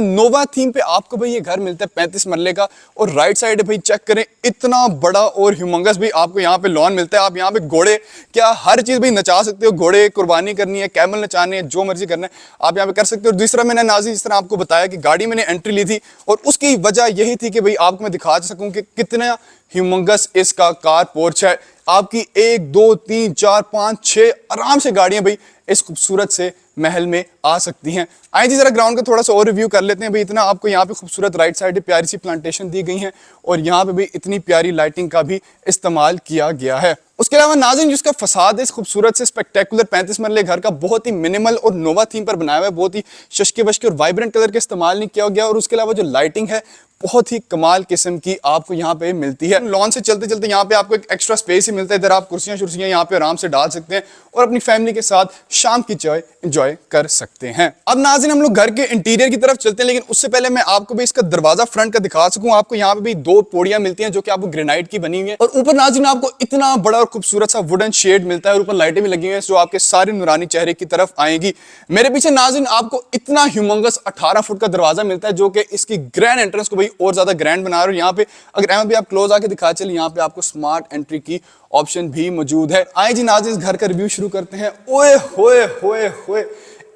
नोवा theme पे आपको भाई ये घर मिलता है 35 मरले का। और राइट साइड भाई चेक करें, इतना बड़ा और ह्यूमंगस भी आपको यहाँ पे लॉन मिलता है। आप यहाँ पे घोड़े क्या हर चीज भाई नचा सकते हो, घोड़े कुर्बानी करनी है, कैमल नचाने हैं, जो मर्जी करना है आप यहाँ पे कर सकते हो। और दूसरा मैंने नाज़रीन जिस तरह आपको बताया कि गाड़ी मैंने एंट्री ली थी और उसकी वजह यही थी कि भाई आपको मैं दिखा सकूं कि कितना ह्यूमंगस इसका कार पोर्च है। आपकी 1 2 3 4 5 6 आराम से गाड़ियां भाई इस खूबसूरत से महल में आ सकती हैं। आइए जी जरा ग्राउंड का थोड़ा सा और रिव्यू कर लेते हैं भाई। इतना आपको यहाँ पे खूबसूरत राइट साइड प्यारी सी प्लांटेशन दी गई है और यहाँ पे भी इतनी प्यारी लाइटिंग का भी इस्तेमाल किया गया है। उसके अलावा नाज़रीन जिसका फसाद है इस खूबसूरत से स्पेक्टेकुलर 35 मरले घर का बहुत ही मिनिमल और नोवा थीम पर बनाया हुआ है। बहुत ही शशके वशके और वाइब्रेंट कलर का इस्तेमाल नहीं किया गया। और उसके अलावा जो लाइटिंग है बहुत ही कमाल किस्म की आपको यहाँ पे मिलती है। लॉन से चलते चलते यहाँ पे आपको एक एक्स्ट्रा स्पेस ही मिलता है। इधर आप कुर्सियां शुर्सियां यहाँ पे आराम से डाल सकते हैं और अपनी फैमिली के साथ शाम की चाय एंजॉय कर सकते हैं। अब नाज़रीन हम लोग घर के इंटीरियर की तरफ चलते हैं, लेकिन उससे पहले मैं आपको भी इसका दरवाजा फ्रंट का दिखा सकूं। आपको यहाँ पे भी 2 पोड़ियां मिलती हैं जो कि आपको ग्रेनाइट की बनी हुई है और ऊपर नाज़रीन आपको इतना बड़ा और खूबसूरत सा वुडन शेड मिलता है और ऊपर लाइटें भी लगी हुई हैं जो आपके सारे नूरानी चेहरे की तरफ आएंगी। मेरे पीछे नाज़रीन आपको इतना ह्यूमंगस 18 फुट का दरवाजा मिलता है जो कि इसकी ग्रैंड एंट्रेंस को भाई और ज्यादा ग्रैंड बना रहे हो। यहाँ पे अगर अहमद भी आप क्लोज आके दिखा चले, यहाँ पे आपको स्मार्ट एंट्री की ऑप्शन भी मौजूद है। आए जी नाज़रीन इस घर का रिव्यू शुरू करते हैं। ओए होए होए होए,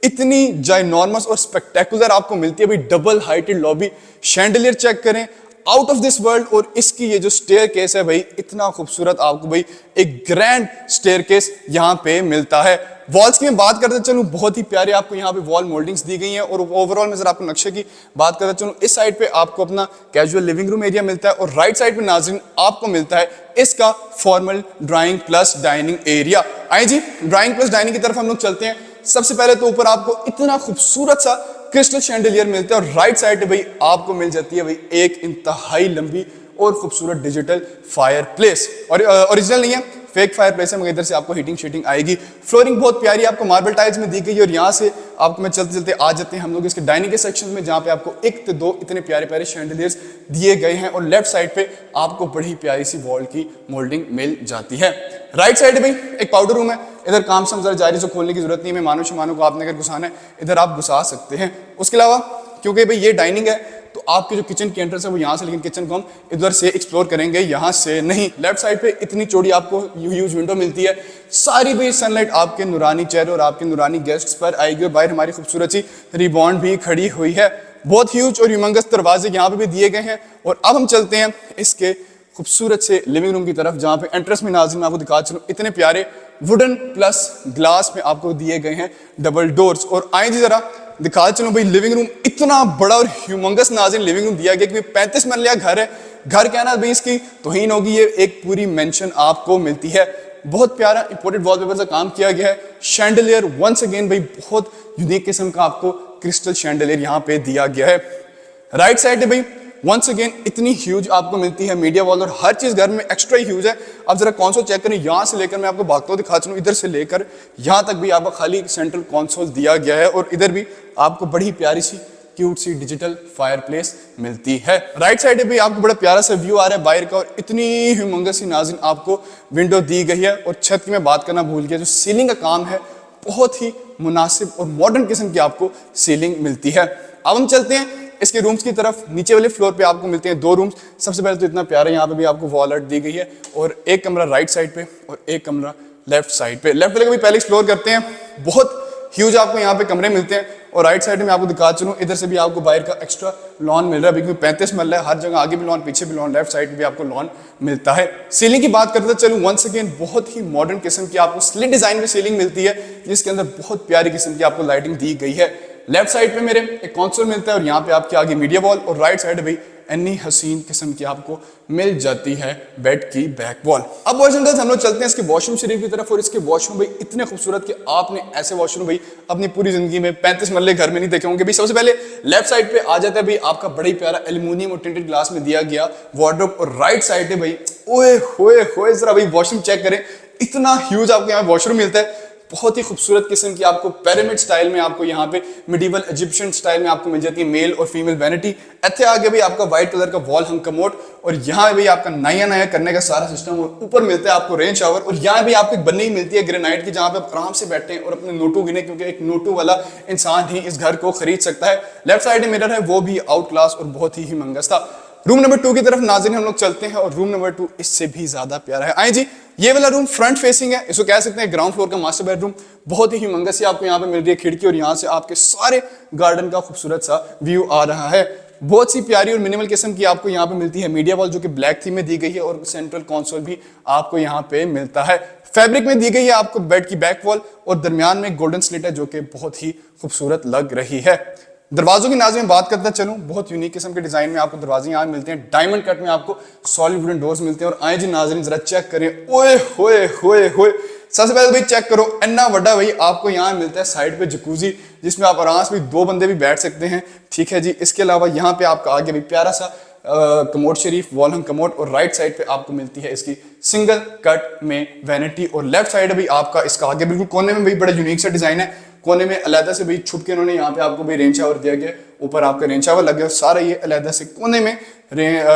इतनी जाइनॉर्मस और स्पेक्टेकुलर आपको मिलती है भाई double heighted lobby. Chandelier check करें, आउट ऑफ दिस वर्ल्ड। और इसकी ये जो स्टेयर केस है भाई इतना खूबसूरत आपको भाई एक ग्रैंड स्टेयर केस यहाँ पे मिलता है। वॉल्स की मैं बात करते चलूं, बहुत ही प्यारे आपको यहाँ पे वॉल मोल्डिंग्स दी गई हैं। और ओवरऑल में जरा आपको नक्शे की बात करते चलूं, इस साइड पे आपको अपना कैजुअल लिविंग रूम एरिया मिलता है और राइट साइड पे नाज़रीन आपको मिलता है इसका formal drawing plus dining area. आइए जी ड्राइंग प्लस डाइनिंग की तरफ हम लोग चलते हैं। सबसे पहले तो ऊपर आपको इतना खूबसूरत सा क्रिस्टल शैंडलियर मिलता है और राइट साइड पे भाई आपको मिल जाती है भाई एक इंतहाई लंबी और खूबसूरत डिजिटल फायर प्लेस। और ओरिजिनल नहीं है, फेक फायर प्लेस है, मगर इधर से आपको हीटिंग शीटिंग आएगी। फ्लोरिंग बहुत प्यारी आपको मार्बल टाइल्स में दी गई है। और यहाँ से आपको मैं चलते चलते आ जाते हैं हम लोग इसके डाइनिंग के सेक्शन में, जहाँ पे आपको 1 से 2 इतने प्यारे प्यारे शैंडलियर्स दिए गए हैं। और लेफ्ट साइड पे आपको बड़ी प्यारी सी वॉल की मोल्डिंग मिल जाती है। राइट साइड में एक पाउडर रूम है, इधर काम से जरा जारी से खोलने की जरूरत नहीं है। मेहमानों शमानों को आपने अगर घुसाना है इधर आप घुसा सकते हैं। उसके अलावा क्योंकि भाई ये डाइनिंग है तो आपके जो किचन की एंट्रेंस है वो यहाँ से, लेकिन किचन को हम इधर से एक्सप्लोर करेंगे, यहाँ से नहीं। लेफ्ट साइड पे इतनी चौड़ी आपको ह्यूज विंडो मिलती है। सारी भी सनलाइट आपके नूरानी चेहरे और आपके नूरानी गेस्ट्स पर आएगी। और बाहर हमारी खूबसूरत सी रिबॉन्ड भी खड़ी हुई है। बहुत ह्यूज और ह्यूमंगस दरवाजे यहाँ पे भी दिए गए हैं। और अब हम चलते हैं इसके खूबसूरत से लिविंग रूम की तरफ, जहाँ पे एंट्रेंस में नाज़रीन मैं आपको दिखा चलूँ इतने प्यारे वुडन प्लस ग्लास में आपको दिए गए हैं डबल डोर्स। और आए जी जरा दिखा चलो भाई लिविंग रूम इतना बड़ा और ह्यूमंगस नाज़रीन लिविंग रूम दिया गया कि 35 मरला घर है। घर कहना भाई इसकी तौहीन होगी, ये एक पूरी मेंशन आपको मिलती है। बहुत प्यारा इंपोर्टेड वॉलपेपर से काम किया गया है। शैंडलियर वंस अगेन भाई बहुत यूनिक किस्म का आपको क्रिस्टल शैंडलियर यहाँ पे दिया गया है। राइट साइड है भाई वंस अगेन इतनी ह्यूज आपको मिलती है मीडिया वॉल और हर चीज घर में एक्स्ट्रा ह्यूज है। अब जरा कंसोल चेक करें, यहाँ से लेकर मैं आपको भागता हुआ दिखा चलूँ, इधर से लेकर यहाँ तक भी आपको खाली सेंट्रल कंसोल दिया गया है। और इधर भी आपको बड़ी प्यारी सी क्यूट सी डिजिटल फायर प्लेस मिलती है। राइट साइड में भी आपको बड़ा प्यारा सा व्यू आ रहा है बाहर का और इतनी ह्यूमंगस सी नाज़रीन आपको विंडो दी गई है। और छत की मैं बात करना भूल गया, जो सीलिंग का काम है बहुत ही मुनासिब और मॉडर्न किस्म की आपको सीलिंग मिलती है। अब हम चलते हैं इसके रूम्स की तरफ। नीचे वाले फ्लोर पे आपको मिलते हैं 2 रूम्स। सबसे पहले तो इतना प्यारा यहाँ पे भी आपको वॉल आर्ट दी गई है और एक कमरा राइट साइड पे और एक कमरा लेफ्ट साइड पे। लेफ्ट वाले को भी पहले एक्सप्लोर करते हैं। बहुत ह्यूज आपको यहाँ पे कमरे मिलते हैं। और राइट साइड में आपको दिखा चलूँ, इधर से भी आपको बाहर का एक्स्ट्रा लॉन मिल रहा है, क्योंकि 35 मिल रहा है, हर जगह आगे भी लॉन पीछे भी लॉन, लेफ्ट साइड में भी आपको लॉन मिलता है। सीलिंग की बात करते चलूँ, वंस अगेन बहुत ही मॉडर्न किस्म की आपको स्लिट डिजाइन में सीलिंग मिलती है, जिसके अंदर बहुत प्यारी किस्म की आपको लाइटिंग दी गई है। लेफ्ट साइड पे मेरे एक कंसोल मिलता है और यहाँ पे आपके आगे मीडिया वॉल। और राइट साइड भाई अन्नी हसीन किस्म की आपको मिल जाती है बेड की बैक वॉल। अब बॉयज एंड गर्ल्स हम लोग चलते हैं इसके वॉशरूम शरीफ की तरफ। और इसके वॉशरूम भाई इतने खूबसूरत कि आपने ऐसे वॉशरूम भाई अपनी पूरी जिंदगी में 35 मरले घर में नहीं देखे होंगे। भाई सबसे पहले लेफ्ट साइड पे आ जाता है भाई आपका बड़ा ही प्यारा एल्यूमिनियम और टिंटेड ग्लास में दिया गया वार्डरोब। और राइट साइड पे भाई ओए होए होए जरा भाई वॉशरूम चेक करें, इतना ह्यूज आपको यहाँ वॉशरूम मिलता है। बहुत ही खूबसूरत किस्म की आपको पिरामिड स्टाइल में आपको यहाँ पे मिडिवल इजिप्शियन स्टाइल में आपको मिल जाती है मेल और फीमेल वैनिटी। इतने आगे भी आपका व्हाइट कलर का वॉल हंग कमोड और यहाँ भी आपका नया नया करने का सारा सिस्टम और ऊपर मिलता है आपको रेन शावर और यहाँ भी आपको एक बनी मिलती है ग्रेनाइट की जहाँ पे आप आराम से बैठे हैं और अपने नोटू गिने, क्योंकि एक नोटू वाला इंसान ही इस घर को खरीद सकता है। लेफ्ट साइड में मिरर है वो भी आउट क्लास और बहुत ही ह्यूमंगस था। रूम नंबर 2 की तरफ नाज़रीन हम लोग चलते हैं और रूम नंबर 2 इससे भी ज्यादा प्यारा है। आए जी, ये वाला रूम फ्रंट फेसिंग है, इसको कह सकते हैं ग्राउंड फ्लोर का मास्टर बेडरूम। बहुत ही ह्यूमंगस ही आपको यहाँ पे मिल रही है खिड़की और यहाँ से आपके सारे गार्डन का खूबसूरत सा व्यू आ रहा है। बहुत सी प्यारी और मिनिमल किस्म की आपको यहाँ पे मिलती है मीडिया वॉल जो कि ब्लैक थीम में दी गई है और सेंट्रल कंसोल भी आपको यहाँ पे मिलता है। फैब्रिक में दी गई है आपको बेड की बैक वॉल और दरमियान में गोल्डन स्लिट है जो कि बहुत ही खूबसूरत लग रही है। दरवाजों की नाज़रीन बात करता चलूं, बहुत यूनिक किस्म के डिजाइन में आपको दरवाजे यहाँ मिलते हैं। डायमंड कट में आपको सॉलिड वुडन डोर्स मिलते हैं और आए जी नाज़रीन जरा चेक करें, ओए होए होए होए। सबसे पहले भाई चेक करो, इतना बड़ा भाई आपको यहाँ मिलता है साइड पे जकूजी जिसमें आप आराम से भी 2 बंदे भी बैठ सकते हैं, ठीक है जी। इसके अलावा यहाँ पे आपका आगे भी प्यारा सा कमोड शरीफ वॉल हंग कमोड और राइट साइड पे आपको मिलती है इसकी सिंगल कट में वैनिटी और लेफ्ट साइड भी आपका इसका आगे बिल्कुल कोने में भी बड़ा यूनिक सा डिजाइन है। कोने में अलहदा से भाई छुप के उन्होंने यहाँ पे आपको भाई रेन शावर दिया गया, ऊपर आपका रेन शावर लग गया, सारा ये अलहदा से कोने में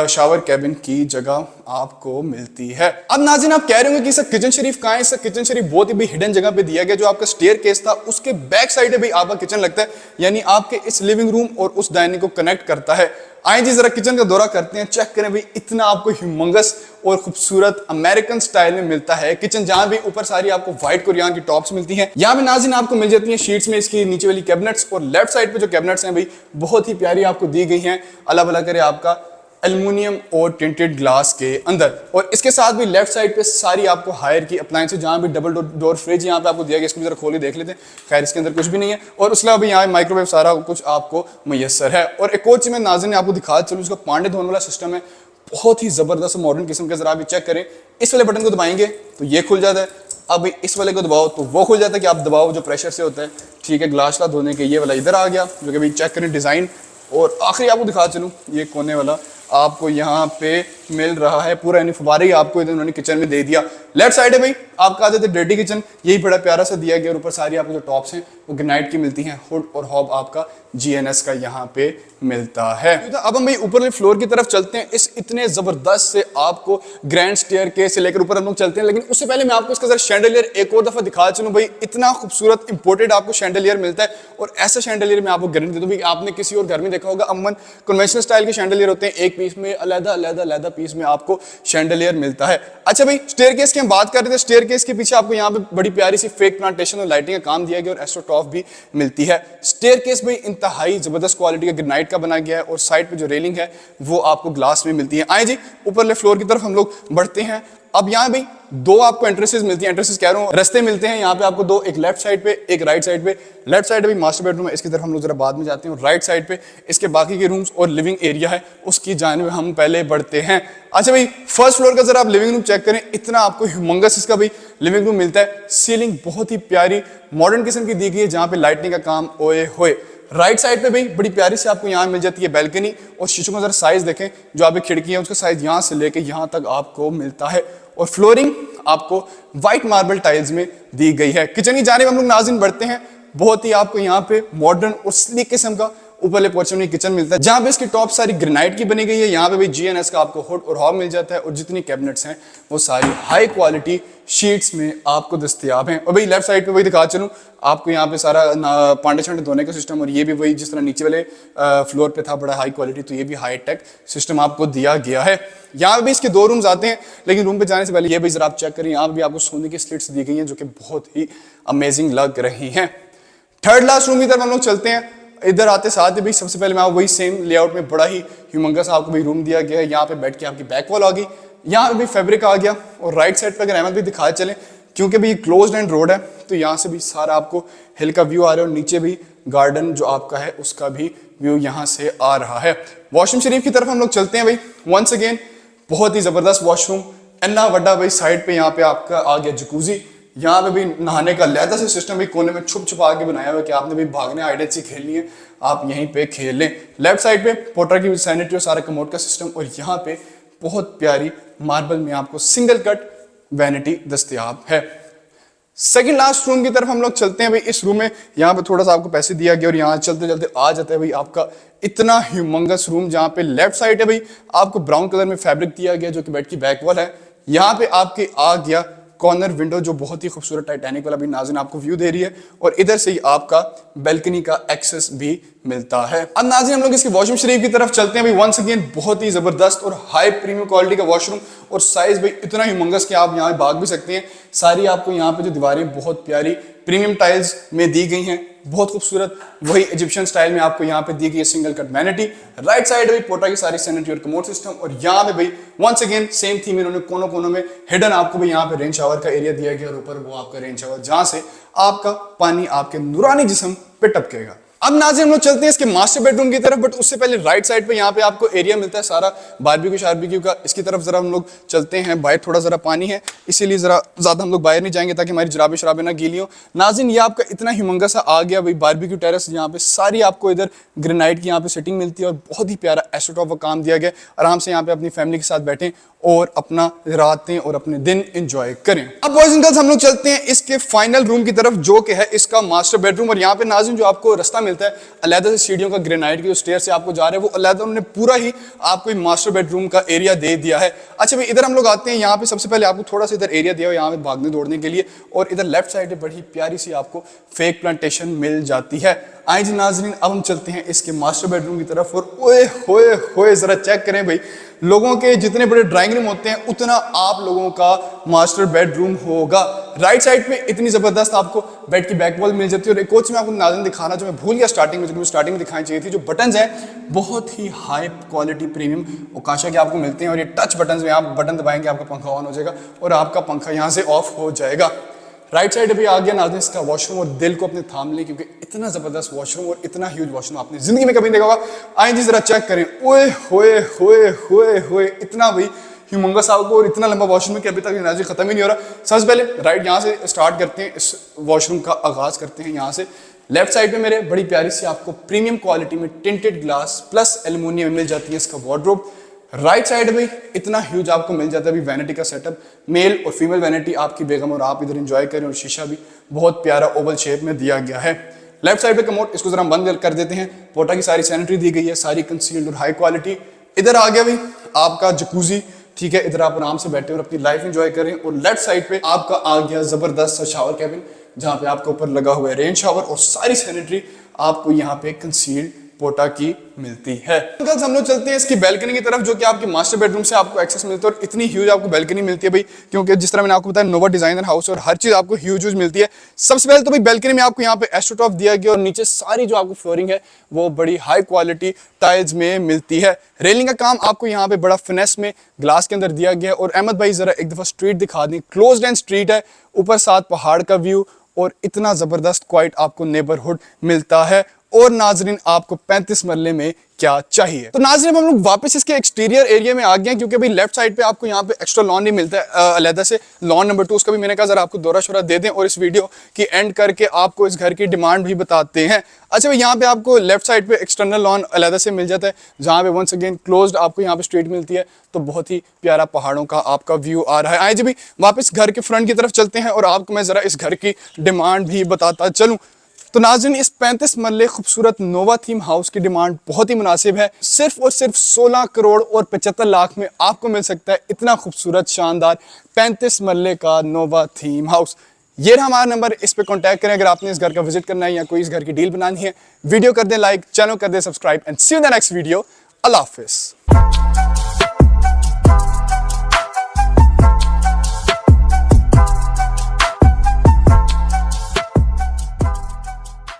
शावर कैबिन की जगह आपको मिलती है। अब नाज़रीन आप कह रहे होंगे कि सर किचन शरीफ कहाँ है? सर किचन शरीफ बहुत ही भाई हिडन जगह पे दिया गया, जो आपका स्टेयर केस था उसके बैक साइड है भाई आपका किचन लगता है, यानी आपके इस लिविंग रूम और उस डाइनिंग को कनेक्ट करता है। आए जी जरा किचन का दौरा करते हैं, चेक करें भाई इतना आपको ह्यूमंगस और खूबसूरत अमेरिकन स्टाइल में मिलता है किचन, जहां भी ऊपर सारी आपको व्हाइट कोरियान की टॉप्स मिलती हैं। यहाँ भी नाज़रीन आपको मिल जाती हैं शीट्स में इसकी नीचे वाली कैबिनेट्स और लेफ्ट साइड पे जो कैबिनेट्स हैं भाई बहुत ही प्यारी आपको दी गई हैं, अल्लाह भला करे आपका एल्युमिनियम और टिंटेड ग्लास के अंदर। और इसके साथ भी लेफ्ट साइड पे सारी आपको हायर की अप्लायंस है, जहाँ भी डबल डोर फ्रिज यहाँ पे आपको दिया गया, इसको जरा खोल के देख लेते हैं। खैर इसके अंदर कुछ भी नहीं है और उसके अलावा यहाँ माइक्रोवेव सारा कुछ आपको मैसर है। और एक और चीज मैं नाज़रीन आपको दिखा चलूँ, उसका पांडे धोने वाला सिस्टम है, बहुत ही जबरदस्त मॉडर्न किस्म का। जरा आप चेक करें, इस वाले बटन को दबाएंगे तो ये खुल जाता है, अब इस वाले को दबाओ तो वो खुल जाता है कि आप दबाओ जो प्रेशर से होता है, ठीक है। ग्लास का धोने के ये वाला इधर आ गया जो कि भाई चेक करें डिजाइन। और आखिरी आपको दिखा चलूँ, ये कोने वाला आपको यहाँ पे मिल रहा है पूरा, यानी फुवारे ही आपको इन्होंने किचन में दे दिया। लेफ्ट साइड है भाई आपका आते थे डर्टी किचन, यही बड़ा प्यारा सा दिया गया और ऊपर सारी आपको जो टॉप्स हैं वो ग्रेनाइट की मिलती हैं। हुड और हॉब आपका GNS का यहाँ पे मिलता है। अब हम भाई ऊपर फ्लोर की तरफ चलते हैं। इस इतने जबरदस्त से आपको ग्रैंड स्टेयरकेस से लेकर ऊपर हम लोग चलते हैं, लेकिन उससे पहले मैं आपको इसका जरा शैंडलियर एक और दफा दिखा चलूँ। भाई इतना खूबसूरत इंपोर्टेड आपको शैंडलियर मिलता है और ऐसा शैंडलियर मैं आपको गारंटी देता हूँ कि आपने किसी और घर में देखा होगा, अमूमन कन्वेंशनल स्टाइल के शैंडलियर होते हैं, एक पीस में अलग पीस में आपको शैंडलियर मिलता है। अच्छा भाई स्टेयरकेस की हम बात कर रहे थे, स्टेयरकेस के पीछे आपको यहाँ पे बड़ी प्यारी सी फेक प्लांटेशन और लाइटिंग का काम दिया गया और एस्ट्रोटॉफ भी मिलती है। स्टेयरकेस भाई इंतहाई जबरदस्त क्वालिटी का ग्रेनाइट का बना गया है और साइड पे जो रेलिंग है वो आपको ग्लास में मिलती है। आए जी ऊपर फ्लोर की तरफ हम लोग बढ़ते हैं। अब यहाँ भाई 2 आपको एंट्रेंसेस मिलती हैं, एंट्रेंसेस कह रहा हूँ रास्ते मिलते हैं यहाँ पे आपको 2, एक लेफ्ट साइड पे एक राइट साइड पे। लेफ्ट साइड भी मास्टर बेडरूम है, इसकी तरफ हम लोग जरा बाद में जाते हैं। और राइट साइड पे इसके बाकी के रूम्स और लिविंग एरिया है, उसकी जानिब हम पहले बढ़ते हैं। अच्छा भाई फर्स्ट फ्लोर का जरा आप लिविंग रूम चेक करें, इतना आपको ह्यूमंगस इसका भाई लिविंग रूम मिलता है। सीलिंग बहुत ही प्यारी मॉडर्न किस्म की दी गई है, जहाँ पे लाइटिंग का काम ओए होए। राइट साइड पे भाई बड़ी प्यारी से आपको यहाँ मिल जाती है बैल्कनी और शीशों का जरा साइज देखें, जो आपकी खिड़की है उसका साइज यहाँ से लेके यहाँ तक आपको मिलता है। और फ्लोरिंग आपको व्हाइट मार्बल टाइल्स में दी गई है। किचन की जानिब हम लोग नाज़रीन बढ़ते हैं। बहुत ही आपको यहाँ पे मॉडर्न और स्लीक किस्म का ऊपरले पोर्शन में किचन मिलता है, जहाँ पे इसकी टॉप सारी ग्रेनाइट की बनी गई है। यहाँ पे भी GNS का आपको हुड और हॉब मिल जाता है और जितनी कैबिनेट्स हैं वो सारी हाई क्वालिटी शीट्स में आपको दस्तयाब हैं। और भाई लेफ्ट साइड पे वही दिखा चलूँ आपको, यहाँ पे सारा पांडे छांडे धोने का सिस्टम और ये भी वही जिस तरह नीचे वाले फ्लोर पे था बड़ा हाई क्वालिटी, तो ये भी हाई टेक सिस्टम आपको दिया गया है। यहाँ भी इसके 2 रूम्स आते हैं, लेकिन रूम पे जाने से पहले ये भी जरा आप चेक करें, यहाँ भी आपको सोने की स्लिट्स दी गई हैं जो कि बहुत ही अमेजिंग लग रही हैं। थर्ड लास्ट रूम की तरफ हम लोग चलते हैं। इधर आते साथ ही भी सबसे पहले मैं वही सेम लेआउट में बड़ा ही ह्यूमंगस आपको भी रूम दिया गया है। यहाँ पे बैठ के आपकी बैक वॉल आ गई, यहाँ पे भी फैब्रिक आ गया और राइट साइड पे अगर अहमद भी दिखाए चले, क्योंकि भी क्लोज्ड एंड रोड है तो यहाँ से भी सारा आपको हिल का व्यू आ रहा है और नीचे भी गार्डन जो आपका है उसका भी व्यू यहाँ से आ रहा है। वॉशरूम शरीफ की तरफ हम लोग चलते हैं भाई। वंस अगेन बहुत ही जबरदस्त वॉशरूम, इतना बड़ा भाई। साइड पे यहाँ पे आपका आ गया जकूजी, यहाँ पे भी नहाने का लहदा से सिस्टम भी कोने में छुपा के बनाया हुआ है कि आपने भी भागने हाइड एंड सीक खेलनी है आप यहीं पे खेल लें। लेफ्ट साइड पे पोटर की सैनिटरी और सारा कमोड का सिस्टम और यहाँ पे बहुत प्यारी मार्बल में आपको सिंगल कट वैनिटी दस्तयाब है। सेकंड लास्ट रूम की तरफ हम लोग चलते हैं भाई। इस रूम में यहाँ पे थोड़ा सा आपको पैसे दिया गया और यहाँ चलते चलते आ जाता है भाई आपका इतना ह्यूमंगस रूम, जहाँ पे लेफ्ट साइड है भाई आपको ब्राउन कलर में फैब्रिक दिया गया जो कि बेड की बैक वॉल है। यहाँ पे आपके आ गया कॉर्नर विंडो जो बहुत ही खूबसूरत टाइटैनिक वाला भी नाज़रीन आपको व्यू दे रही है, और इधर से ही आपका बैल्कनी का एक्सेस भी मिलता है। अब नाज़रीन हम लोग इसकी वॉशरूम शरीफ की तरफ चलते हैं भाई। वंस अगेन बहुत ही जबरदस्त और हाई प्रीमियम क्वालिटी का वॉशरूम, और साइज भाई इतना ह्यूमंगस कि आप यहाँ भाग भी सकते हैं। सारी आपको यहाँ पे जो दीवारें बहुत प्यारी प्रीमियम टाइल्स में दी गई हैं, बहुत खूबसूरत वही इजिप्शियन स्टाइल में आपको यहाँ पे दी गई है single cut vanity. Right side भाई पोटा की सारी सैनिटरी और कमोड सिस्टम, और यहाँ पे भाई वंस अगेन सेम थीम इन्होंने कोनों कोनों में हिडन आपको भी यहाँ पे रेन शावर का एरिया दिया गया, और ऊपर वो आपका रेन शावर जहां से आपका पानी आपके नूरानी जिस्म पे टपकेगा। अब नाज़रीन हम लोग चलते हैं इसके मास्टर बेडरूम की तरफ, बट उससे पहले राइट साइड पे यहाँ पे आपको एरिया मिलता है सारा बारबेक्यू शारबेक्यू का। इसकी तरफ जरा हम लोग चलते हैं। बाहर थोड़ा जरा पानी है इसीलिए जरा ज्यादा हम लोग बाहर नहीं जाएंगे ताकि हमारी जराबे शराबे ना गीली हो। नाज़रीन ये आपका इतना ह्यूमंगस सा आ गया भाई बारबेक्यू टेरेस, यहाँ पे सारी आपको इधर ग्रेनाइट की यहाँ पे सेटिंग मिलती है, और बहुत ही प्यारा एस्ट्रोटॉप का काम दिया गया। आराम से यहाँ पे अपनी फैमिली के साथ बैठें और अपना रातें और अपने दिन एंजॉय करें। अब बॉयज एंड गर्ल्स हम लोग चलते हैं इसके फाइनल रूम की तरफ जो कि है इसका मास्टर बेडरूम, और यहाँ पे नाज़रीन जो आपको रास्ता मिलता है अलहदा से सीढ़ियों का ग्रेनाइट की जो स्टेयर से आपको जा रहे हैं वो अलहदा उन्होंने पूरा ही आपको मास्टर बेडरूम का एरिया दे दिया है। अच्छा भाई इधर हम लोग आते हैं। यहाँ पे सबसे पहले आपको थोड़ा सा इधर एरिया दिया हो यहाँ पे भागने दौड़ने के लिए, और इधर लेफ्ट साइड में बड़ी प्यारी सी आपको फेक प्लांटेशन मिल जाती है। आइए जी नाज़रीन अब हम चलते हैं इसके मास्टर बेडरूम की तरफ, और ओए होए होए जरा चेक करें भाई, लोगों के जितने बड़े ड्राइंग रूम होते हैं उतना आप लोगों का मास्टर बेडरूम होगा। राइट साइड पे इतनी जबरदस्त आपको बेड की बैक वॉल मिल जाती है, और एक कोच में आपको नाज़रीन दिखाना जो मैं भूल गया स्टार्टिंग में, जो स्टार्टिंग में दिखानी चाहिए थी, जो बटन्स हैं बहुत ही हाई क्वालिटी प्रीमियम ओकाशा के आपको मिलते हैं, और ये टच बटन्स में आप बटन दबाएंगे आपका पंखा ऑन हो जाएगा और आपका पंखा यहाँ से ऑफ हो जाएगा। राइट साइड भी आ गया नाज़रीन इसका वॉशरूम, और दिल को अपने थाम लें क्योंकि इतना जबरदस्त वॉशरूम और इतना ह्यूज वॉशरूम आपने जिंदगी में कभी नहीं देखा होगा। आइए जी जरा चेक करें, ओए होए होए होए होए इतना भाई ह्यूमंगस आपको, और इतना लंबा वॉशरूम है कि अभी तक नाज़रीन खत्म ही नहीं हो रहा। सबसे पहले राइट यहाँ से स्टार्ट करते हैं, इस वॉशरूम का आगाज करते हैं यहाँ से। लेफ्ट साइड पे मेरे बड़ी प्यारी सी आपको प्रीमियम क्वालिटी में टिंटेड ग्लास प्लस एल्युमिनियम मिल जाती है इसका वार्डरोब। राइट साइड में इतना ह्यूज आपको मिल जाता है अभी वैनिटी का सेटअप, मेल और फीमेल वैनिटी आपकी बेगम और आप इधर एंजॉय करें, और शीशा भी बहुत प्यारा ओवल शेप में दिया गया है। लेफ्ट साइड पे कमोड, इसको जरा हम बंद कर देते हैं। पोटा की सारी सैनिटरी दी गई है, सारी कंसील्ड और हाई क्वालिटी। इधर आ गया भाई आपका जकूजी, ठीक है, इधर आप आराम से बैठे और अपनी लाइफ एंजॉय करें। और लेफ्ट साइड पे आपका आ गया जबरदस्त शावर कैबिन, जहाँ पे आपके ऊपर लगा हुआ है रेन शावर, और सारी सैनिटरी आपको यहाँ पे कंसील्ड पोटा की मिलती है। हम लोग चलते हैं इसकी बैल्कनी की तरफ, जो कि आपके मास्टर बेडरूम से आपको एक्सेस मिलता है, और इतनी ह्यूज आपको बैल्कनी मिलती है भाई, क्योंकि जिस तरह मैंने आपको बताया नोवा डिजाइनर हाउस, और हर चीज आपको ह्यूज मिलती है। सबसे पहले तो भाई बैल्कनी में आपको यहाँ पे एस्ट्रोटॉप दिया गया, और नीचे सारी जो आपको फ्लोरिंग है वो बड़ी हाई क्वालिटी टाइल्स में मिलती है। रेलिंग का काम आपको यहाँ पे बड़ा फिनेस में ग्लास के अंदर दिया गया है। और अहमद भाई जरा एक दफा स्ट्रीट दिखा दें, क्लोज्ड एंड स्ट्रीट है, ऊपर साथ पहाड़ का व्यू, और इतना जबरदस्त क्वाइट आपको नेबरहुड मिलता है। और नाजरीन आपको 35 मरले में क्या चाहिए। तो नाजरीन हम लोग वापस इसके एक्सटीरियर एरिया में आ गए हैं, क्योंकि भाई लेफ्ट साइड पे आपको यहाँ पे एक्स्ट्रा लॉन नहीं मिलता है अलहदा से। लॉन नंबर 2 उसका भी मैंने कहा जरा आपको दौरा शोरा दे दें, और इस वीडियो की एंड करके आपको इस घर की डिमांड भी बताते हैं। अच्छा भाई यहाँ पे आपको लेफ्ट साइड पे एक्सटर्नल लॉन अलहदा से मिल जाता है, जहाँ पे वंस अगेन क्लोज्ड आपको यहाँ पे स्ट्रीट मिलती है, तो बहुत ही प्यारा पहाड़ों का आपका व्यू आ रहा है। आए जी भाई वापस घर के फ्रंट की तरफ चलते हैं, और आपको मैं जरा इस घर की डिमांड भी बताता चलूँ। तो नाज़रीन इस 35 मरले खूबसूरत नोवा थीम हाउस की डिमांड बहुत ही मुनासिब है। सिर्फ और सिर्फ 16 करोड़ और 75 लाख में आपको मिल सकता है इतना खूबसूरत शानदार 35 मरले का नोवा थीम हाउस। ये रहा हमारा नंबर, इस पे कांटेक्ट करें अगर आपने इस घर का विजिट करना है या कोई इस घर की डील बनानी है। वीडियो कर दें लाइक, चैनल कर दें subscribe, and see you in the next video. अल्लाह हाफिज़।